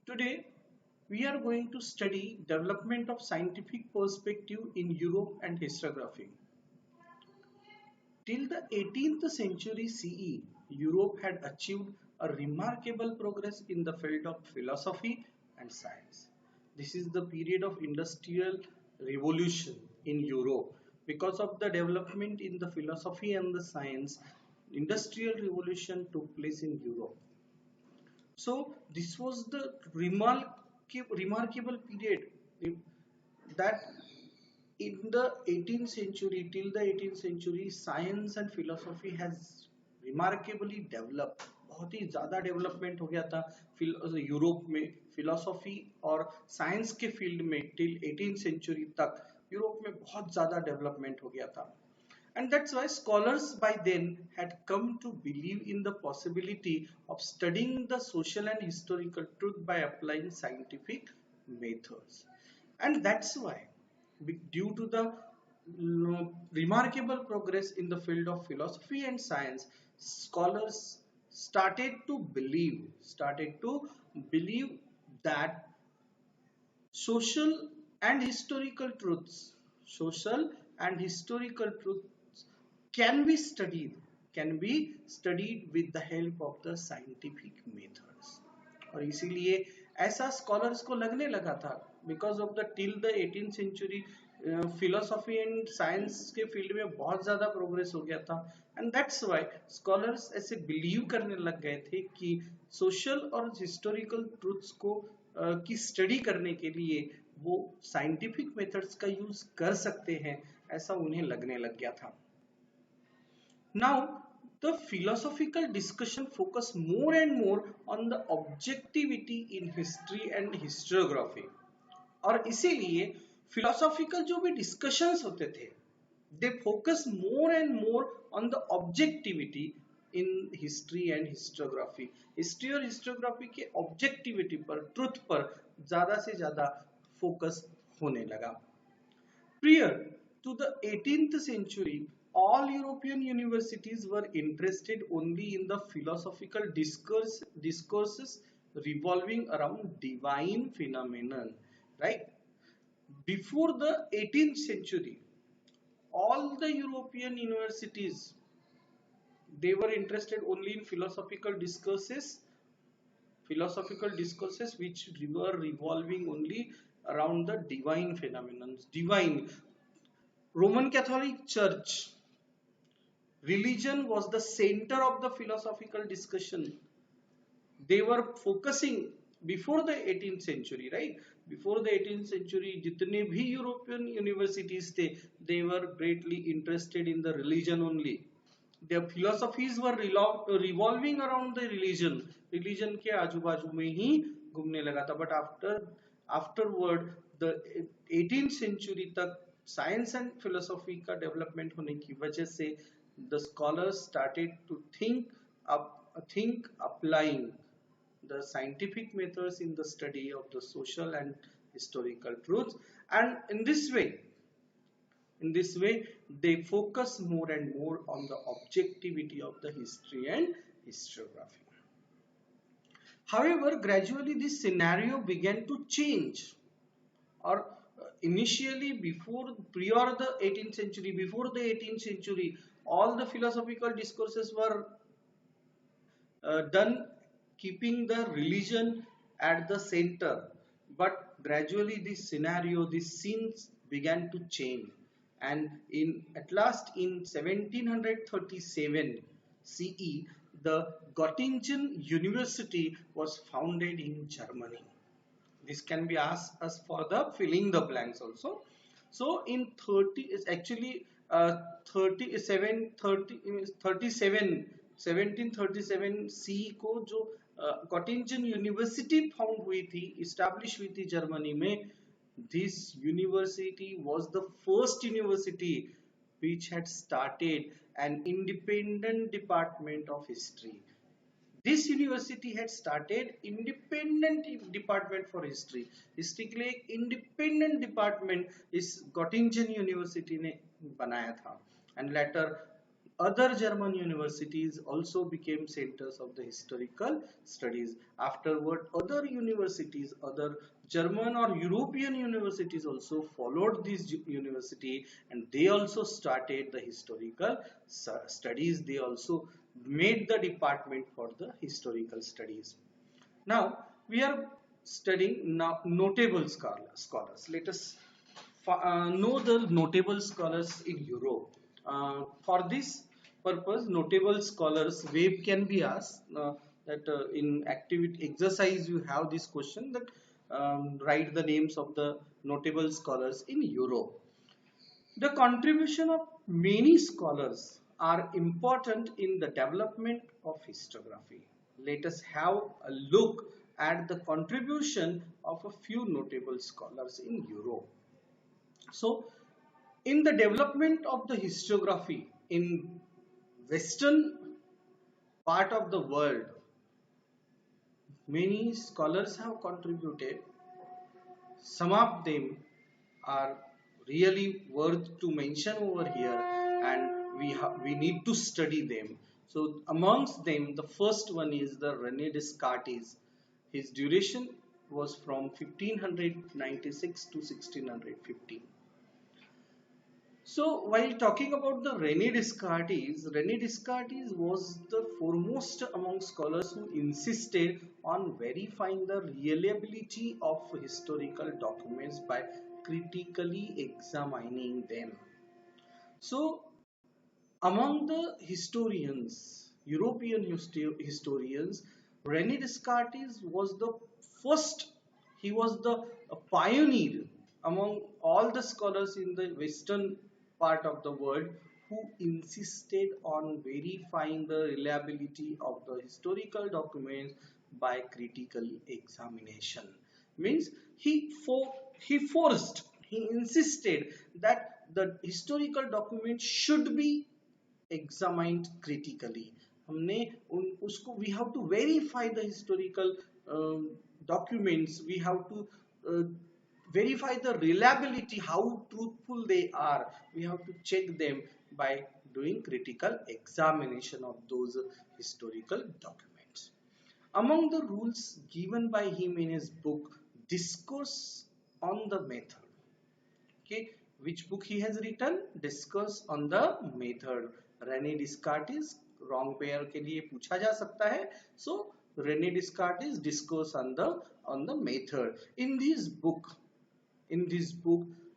Today, we are going to study development of scientific perspective in Europe and historiography. Till the 18th century CE, Europe had achieved a remarkable progress in the field of philosophy and science. This is the period of industrial revolution in Europe. Because of the development in the philosophy and the science, industrial revolution took place in Europe. So this was the remarkable period that in the 18th century till the 18th century science and philosophy has remarkably developed. बहुत ही ज़्यादा development हो गया था Europe में philosophy और science के field में till 18th century तक यूरोप में बहुत ज़्यादा डेवलपमेंट हो गया था. And that's why scholars by then had come to believe in the possibility of studying the social and historical truth by applying scientific methods. And that's why, due to the remarkable progress in the field of philosophy and science, scholars started to believe that social and historical truths social and historical truths can be studied with the help of the scientific methods. और इसीलिए ऐसा scholars को लगने लगा था because of the till the 18th century philosophy and science के field में बहुत ज़्यादा प्रोग्रेस हो गया था. एंड दैट्स वाई स्कॉलर्स ऐसे बिलीव करने लग गए थे कि सोशल और हिस्टोरिकल ट्रूथ्स को की स्टडी करने के लिए वो साइंटिफिक मेथड्स का यूज कर सकते हैं, ऐसा उन्हें लगने लग गया था. Now, the philosophical discussion focus more and more on the objectivity in history and historiography. और इसीलिए philosophical जो भी discussions होते थे, they focus more and more on the objectivity in history and historiography. History और historiography के objectivity पर, truth पर ज़्यादा से ज़्यादा focus होने लगा. Prior to the 18th century, all European universities were interested only in the philosophical discourses revolving around divine phenomenon, right? Before the 18th century, all the European universities, they were interested only in philosophical discourses which were revolving only around the divine phenomenon. Divine. Roman Catholic Church religion was the center of the philosophical discussion. They were focusing before the 18th century, right? Before the 18th century, जितने भी European universities थे, they were greatly interested in the religion only. Their philosophies were revolving around the religion. Religion के आजू बाजू में ही घूमने लगा था. But afterward, the 18th century तक साइंस एंड फिलोसॉफी का डेवलपमेंट होने की वजह से the scholars started to think applying the scientific methods in the study of the social and historical truths, and in this way they focus more and more on the objectivity of the history and historiography. However, gradually this scenario began to change. Or initially, prior the 18th century, before the 18th century, all the philosophical discourses were done keeping the religion at the center. But gradually this scenario, these scenes began to change, and at last in 1737 CE, the Göttingen University was founded in Germany. This can be asked us for the filling the blanks also. So in 30 is actually 1737 C को जो Göttingen university found हुई थी, establish हुई थी Germany में, this university was the first university which had started an independent department of history. This university had started independent department for history. History के लिए एक independent department इस Göttingen University ने बनाया था. And later other German universities also became centers of the historical studies. Afterward, other universities, other German or European universities also followed this university, and they also started the historical studies. They also made the department for the historical studies. Now we are studying now notable scholars. Let us know the notable scholars in Europe. For this purpose, notable scholars wave can be asked that in activity exercise you have this question that write the names of the notable scholars in Europe. The contribution of many scholars are important in the development of historiography. Let us have a look at the contribution of a few notable scholars in Europe. So, in the development of the historiography in Western part of the world, many scholars have contributed. Some of them are really worth to mention over here, and we need to study them. So amongst them, the first one is the René Descartes. His duration was from 1596 to 1615. So while talking about the René Descartes was the foremost among scholars who insisted on verifying the reliability of historical documents by critically examining them. So among the historians, European historians, René Descartes was the first, he was the pioneer among all the scholars in the western part of the world who insisted on verifying the reliability of the historical documents by critical examination. Means he forced, he insisted that the historical document should be examined critically. हमने उसको we have to verify the historical documents. We have to verify the reliability, how truthful they are. We have to check them by doing critical examination of those historical documents. Among the rules given by him in his book Discourse on the Method, okay, which book he has written? Discourse on the Method. René Descartes, wrong pair के लिए पूछा जा सकता है. So René Descartes Discourse on the Method. In this book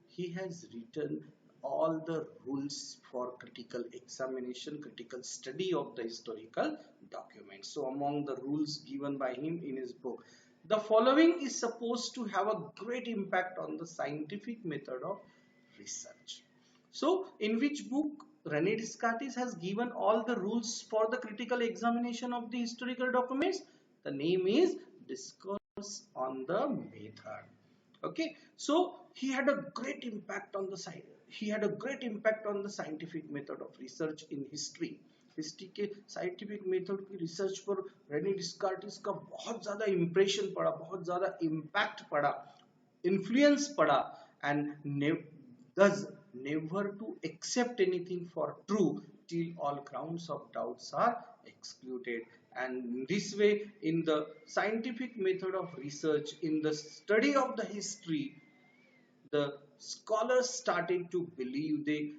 he has written all the rules for critical examination, critical study of the historical documents. So among the rules given by him in his book, the following is supposed to have a great impact on the scientific method of research. So in which book René Descartes has given all the rules for the critical examination of the historical documents? The name is Discourse on the Method. Okay, so he had a great impact on the scientific method of research in history. History के scientific method की research पर Renee डिस्कार्टिस का बहुत ज्यादा impression पड़ा, बहुत ज्यादा impact पड़ा, इन्फ्लुएंस पड़ा, and thus never to accept anything for true till all grounds of doubts are excluded. And this way, in the scientific method of research, in the study of the history, the scholars started to believe, they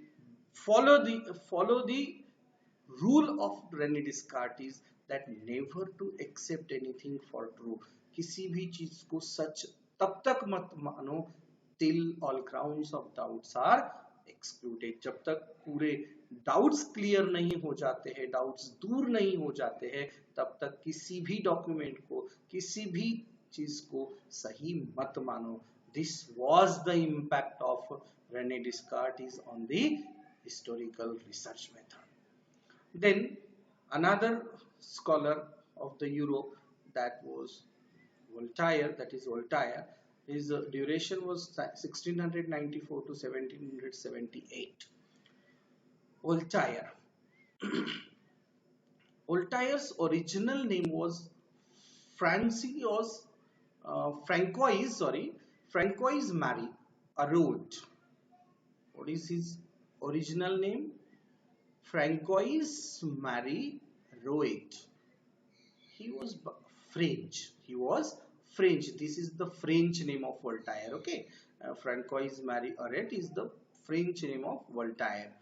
follow the rule of René Descartes that never to accept anything for true. किसी भी चीज को सच तब तक मत मानो till all grounds of doubts are excluded. जब तक पूरे डाउट्स क्लियर नहीं हो जाते हैं, डाउट्स दूर नहीं हो जाते हैं, तब तक किसी भी डॉक्यूमेंट को, किसी भी चीज को सही मत मानो. This was the impact of René Descartes on the historical research method. Then another scholar of the Europe, that was Voltaire, that is Voltaire. His duration was 1694 to 1778. Voltaire. Voltaire's original name was Francois Marie Araud. What is his original name? Francois Marie Roet. He was French. He was French. This is the French name of Voltaire. Okay, Francois Marie Aret is the French name of Voltaire.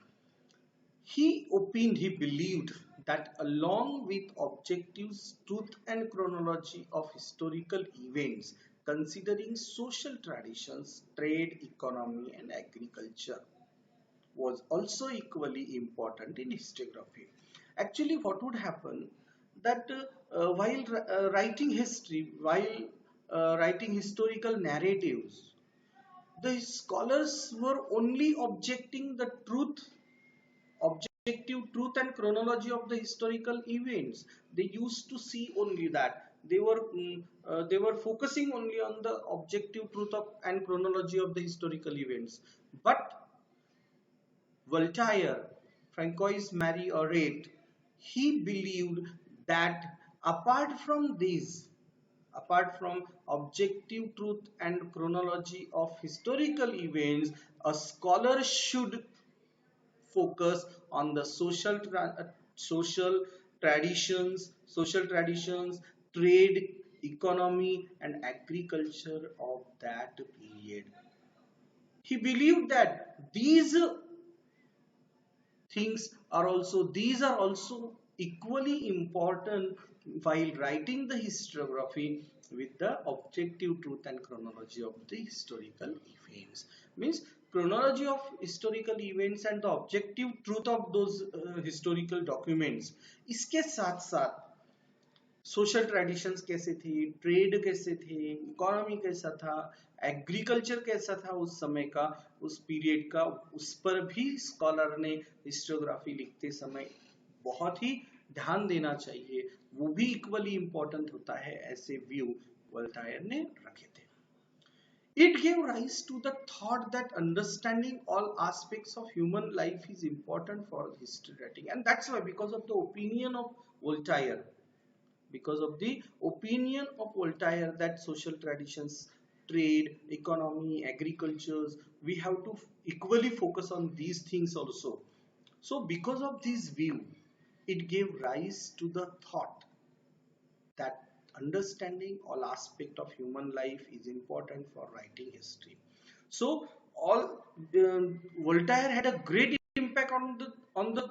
He believed that along with objectives, truth and chronology of historical events, considering social traditions, trade, economy and agriculture was also equally important in historiography. Actually, what would happen that while writing history, while writing historical narratives, the scholars were only objecting the objective truth and chronology of the historical events. They used to see only that. They were focusing only on the objective truth of, and chronology of the historical events. But Voltaire, Francois Marie Aret, he believed that apart from these, apart from objective truth and chronology of historical events, a scholar should focus on the social traditions, trade, economy, and agriculture of that period. He believed that these are also equally important while writing the historiography with the objective truth and chronology of the historical events. Means chronology of historical events and the objective truth of those historical documents, इसके साथ साथ social traditions कैसे थे, trade कैसे थे, economy कैसा था, agriculture कैसा था उस समय का, उस पीरियड का, उस पर भी स्कॉलर ने हिस्टोग्राफी लिखते समय बहुत ही ध्यान देना चाहिए. वो भी इक्वली इंपॉर्टेंट होता है, ऐसे व्यू वोल्टायर ने रखे थे. It gave rise to the thought that understanding all aspects of human life is important for history writing, and that's why, because of the opinion of Voltaire, because of the opinion of Voltaire that social traditions, trade, economy, agricultures, we have to equally focus on these things also. So because of this view, it gave rise to the thought that understanding all aspect of human life is important for writing history. So all Voltaire had a great impact on the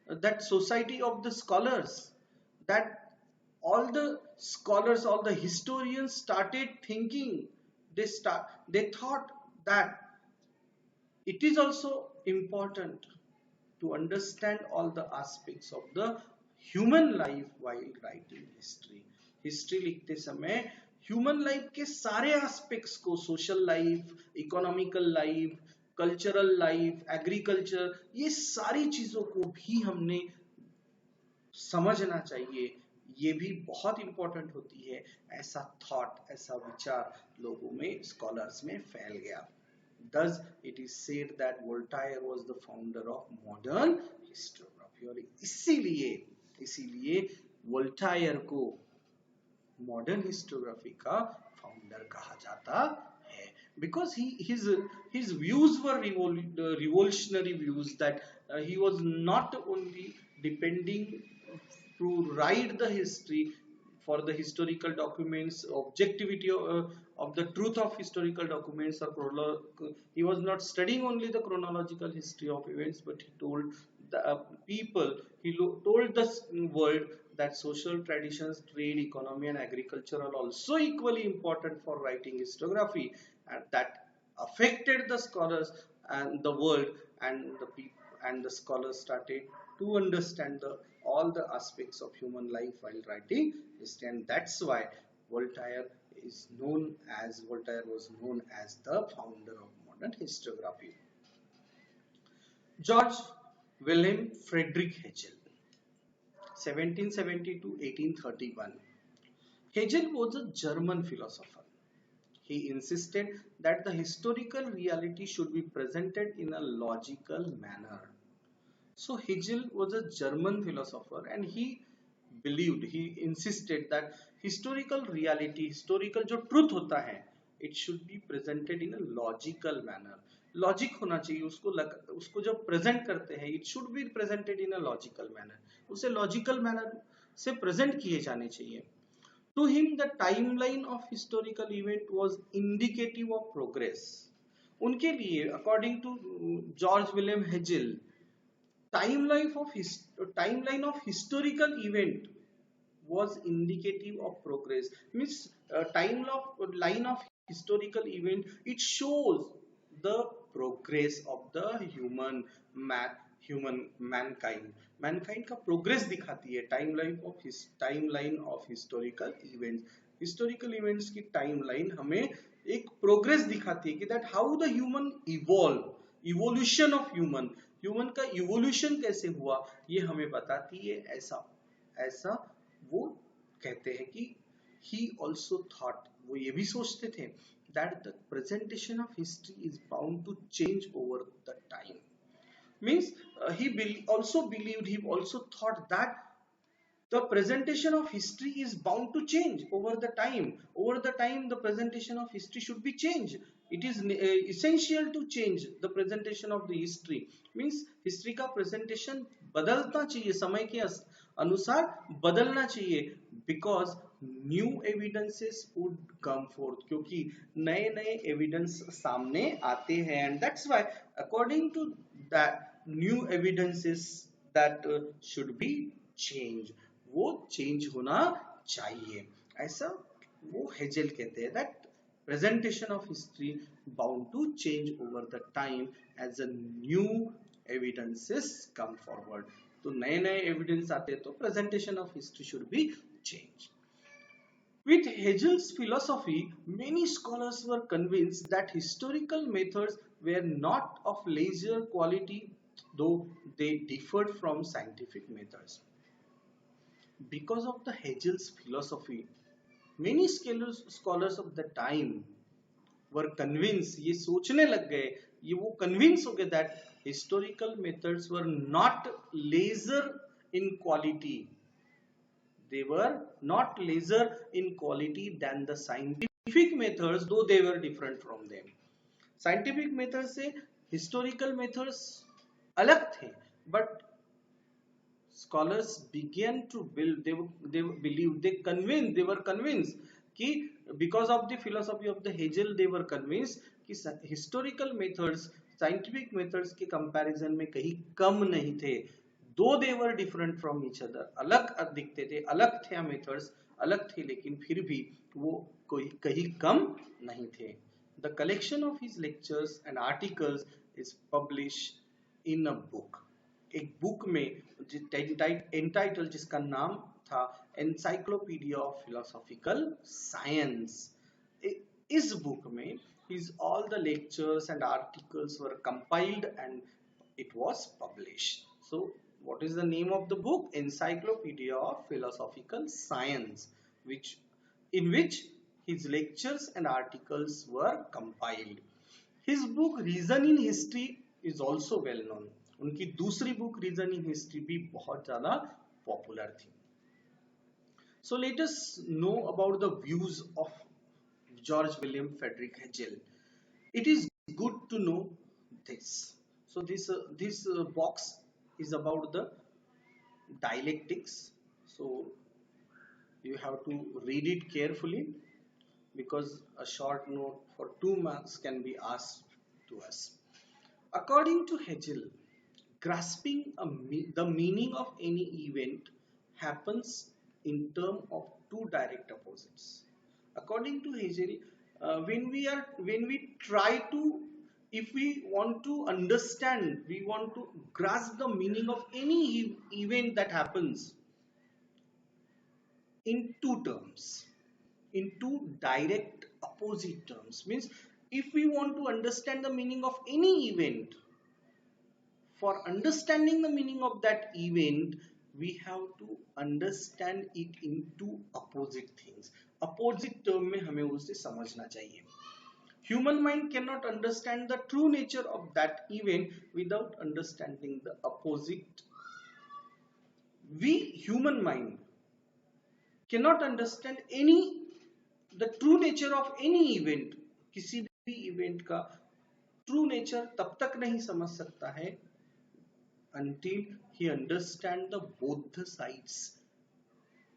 that society of the scholars, that all the scholars, all the historians started thinking, they thought that it is also important to understand all the aspects of the human life while writing history. History लिखते समय human life के सारे aspects को, social life, economical life, cultural life, agriculture, ये सारी चीजों को भी हमने समझना चाहिए. ये भी बहुत इंपॉर्टेंट होती है. ऐसा थॉट, ऐसा विचार लोगों में, स्कॉलर्स में फैल गया. Thus, it is said that Voltaire was the founder of modern historiography. और इसीलिए वोल्टायर को मॉडर्न हिस्टोग्राफी का फाउंडर कहा जाता है. Because his views were revolutionary views, that he was not only depending to write the history for the historical documents, objectivity of the truth of historical documents, or he was not studying only the chronological history of events, but he told the told the world that social traditions, trade, economy and agriculture are also equally important for writing historiography, and that affected the scholars and the world, and the people and the scholars started to understand all the aspects of human life while writing history. And that's why Voltaire was known as the founder of modern historiography. George Wilhelm Friedrich Hegel, 1770 to 1831. Hegel was a German philosopher. He insisted that the historical reality should be presented in a logical manner. So Hegel was a German philosopher, and he insisted that historical reality, historical जो truth होता है, it should be presented in a logical manner. Logic होना चाहिए, उसको जब present करते हैं it should be presented in a logical manner, उसे लॉजिकल मैनर से प्रेजेंट किए जाने चाहिए। To him the timeline of historical event was indicative of progress. उनके लिए according to George William Hegel, timeline of historical event was indicative of progress, means line of historical event, it shows the progress of the human mankind का progress दिखाती है। Timeline of historical events की timeline हमें एक progress दिखाती है कि that how the human evolution of human का इवोल्यूशन कैसे हुआ ये हमें बताती है। ऐसा वो कहते हैं कि he also thought, वो ये भी सोचते थे that the presentation of history is bound to change over the time, means he also thought that the presentation of history is bound to change over the time the presentation of history should be changed, it is essential to change the presentation of the history, means history का presentation बदलना चाहिए, समय के अनुसार बदलना चाहिए, because new evidences would come forth, क्योंकि नए नए evidence सामने आते हैं, and that's why according to that new evidences that should be changed, वो चेंज होना चाहिए, ऐसा वो हेजल कहते हैं that presentation of history bound to change over the time as a new evidences come forward, तो नए नए एविडेंस आते तो presentation of history should be changed. With Hegel's philosophy, many scholars were convinced that historical methods were not of lesser quality, though they differed from scientific methods. Because of the Hegel's philosophy, many scholars of the time were convinced, ये सोचने लग गए, ये वो convince हो गए that historical methods were not lesser in quality, they were not lesser in quality than the scientific methods, though they were different from them. Scientific methods से historical methods अलग थे, but scholars began to build, they believed, they were convinced कि because of the philosophy of the Hegel, they were convinced कि historical methods scientific methods के comparison में कहीं कम नहीं थे, though they were different from each other, अलग दिखते थे, अलग थे methods, अलग थे, लेकिन फिर भी वो कोई कहीं कम नहीं थे. The collection of his lectures and articles is published in a book. एक बुक में एंटाइटल जिसका नाम था एनसाइक्लोपीडिया ऑफ फिलोसॉफिकल साइंस, इस बुक में his all the lectures and articles were compiled and it was published. So what is the name of the book? Encyclopedia of Philosophical Science, in which his lectures and articles were compiled. His book Reason in History is also well known. उनकी दूसरी book reason in history भी बहुत ज्यादा popular थी. So let us know about the views of George William Friedrich Hegel. It is good to know this. So this box is about the dialectics. So you have to read it carefully because a short note for 2 marks can be asked to us. According to Hegel, grasping the meaning of any event happens in terms of two direct opposites. According to Hegel, when we try to, if we want to understand, we want to grasp the meaning of any event that happens in two terms, in two direct opposite terms, means if we want to understand the meaning of any event, for understanding the meaning of that event, we have to understand it into opposite things. Opposite term में हमें उसे समझना चाहिए. Human mind cannot understand the true nature of that event without understanding the opposite. We human mind cannot understand the true nature of any event, किसी भी event का true nature तब तक नहीं समझ सकता है until he understand the both the sides,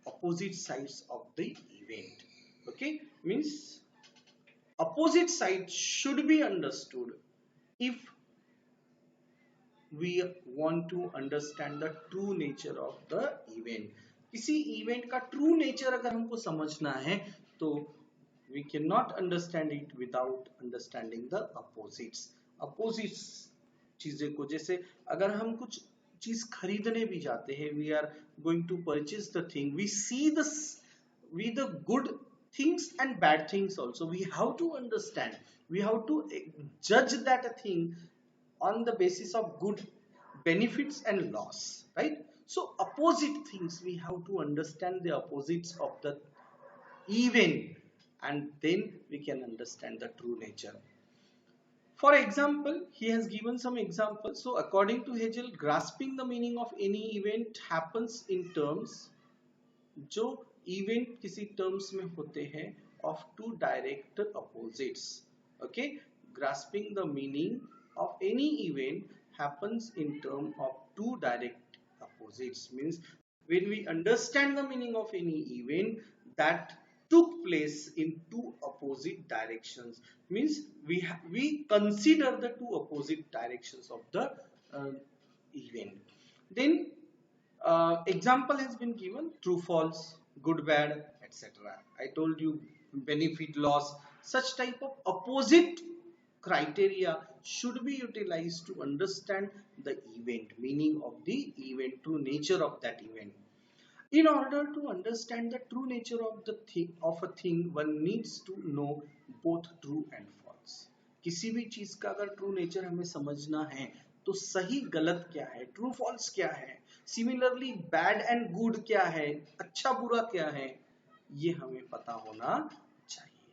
opposite sides of the event. Okay, means opposite side should be understood if we want to understand the true nature of the event. किसी event का true nature अगर हमको समझना है तो we cannot understand it without understanding the opposites. Opposites चीजें को, जैसे अगर हम कुछ चीज खरीदने भी जाते हैं, we are going to purchase the thing, we see the good things and bad things also. We have to understand, we have to judge that thing on the basis of good benefits and loss, right? So opposite things, we have to understand the opposites of the event, and then we can understand the true nature. For example, he has given some examples. So according to Hegel, grasping the meaning of any event happens in terms, जो event किसी terms में होते हैं, of two direct opposites. Okay, grasping the meaning of any event happens in terms of two direct opposites, means when we understand the meaning of any event that took place in two opposite directions, means we consider the two opposite directions of the event. Then example has been given: true, false, good, bad, etc. I told you benefit, loss, such type of opposite criteria should be utilized to understand the event, meaning of the event, true nature of that event. In order to understand the true nature of the thing, of a thing, one needs to know both true and false. किसी भी चीज का अगर true nature हमें समझना है तो सही गलत क्या है, ट्रू फॉल्स क्या है, सिमिलरली बैड एंड गुड क्या है, अच्छा बुरा क्या है, ये हमें पता होना चाहिए.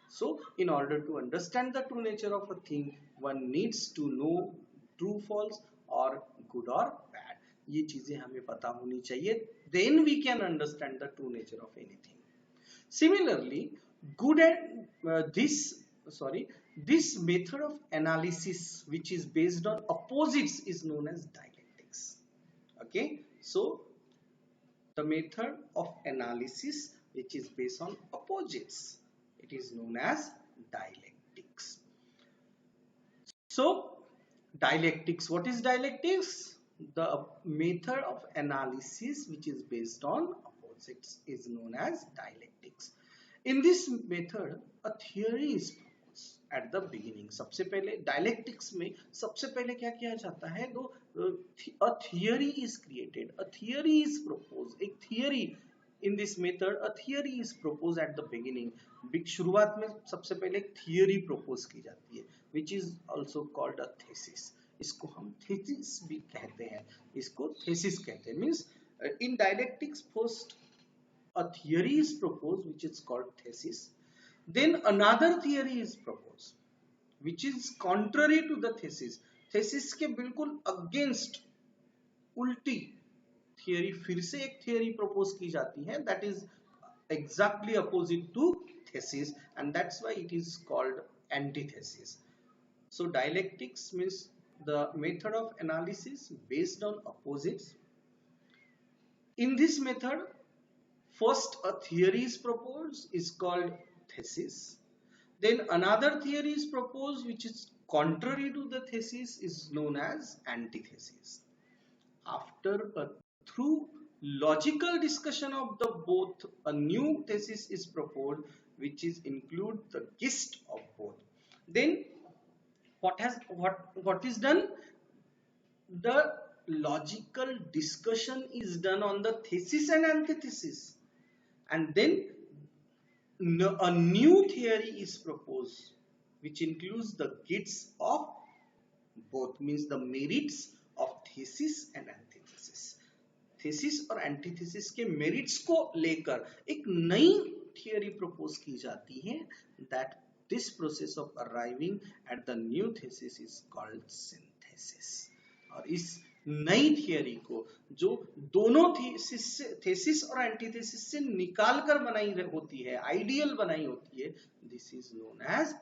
So in order to understand the true nature of a thing, one needs to know true, false or good or bad. ये चीजें हमें पता होनी चाहिए, then we can understand the true nature of anything. Similarly, good and this method of analysis which is based on opposites is known as dialectics. Okay, so the method of analysis which is based on opposites, it is known as dialectics. So dialectics, what is dialectics? The method of analysis which is based on opposites is known as dialectics. In this method a theory is proposed at the beginning. सबसे पहले dialectics में सबसे पहले क्या किया जाता है, तो a theory is created, a theory is proposed. एक theory in this method, a theory is proposed at the beginning. शुरुआत में सबसे पहले एक theory propose की जाती है, which is also called a thesis. इसको हम thesis भी कहते हैं, इसको thesis कहते हैं. Means in dialectics first a theory is proposed which is called thesis, then another theory is proposed which is contrary to the thesis. thesis के बिल्कुल against, उल्टी theory, फिर से एक theory propose की जाती है that is exactly opposite to thesis, and that's why it is called antithesis. So dialectics means the method of analysis based on opposites. In this method, first a theory is proposed, is called thesis. Then another theory is proposed which is contrary to the thesis, is known as antithesis. After a through logical discussion of the both, a new thesis is proposed which is include the gist of both. Then what is done? The logical discussion is done on the thesis and antithesis, and then a new theory is proposed which includes the gist of both, means the merits of thesis and antithesis. thesis और antithesis के merits को लेकर एक नई theory propose की जाती है, that this process of arriving at the new thesis is called synthesis. और इस नई थियरी को जो दोनों थेसिस और एंटीथेसिस से निकाल कर बनाई होती है, आइडियल बनाई होती है, this is known as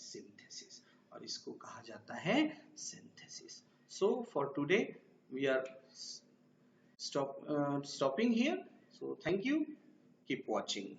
synthesis. और इसको कहा जाता है synthesis. So for today we are stopping here. So thank you. Keep watching.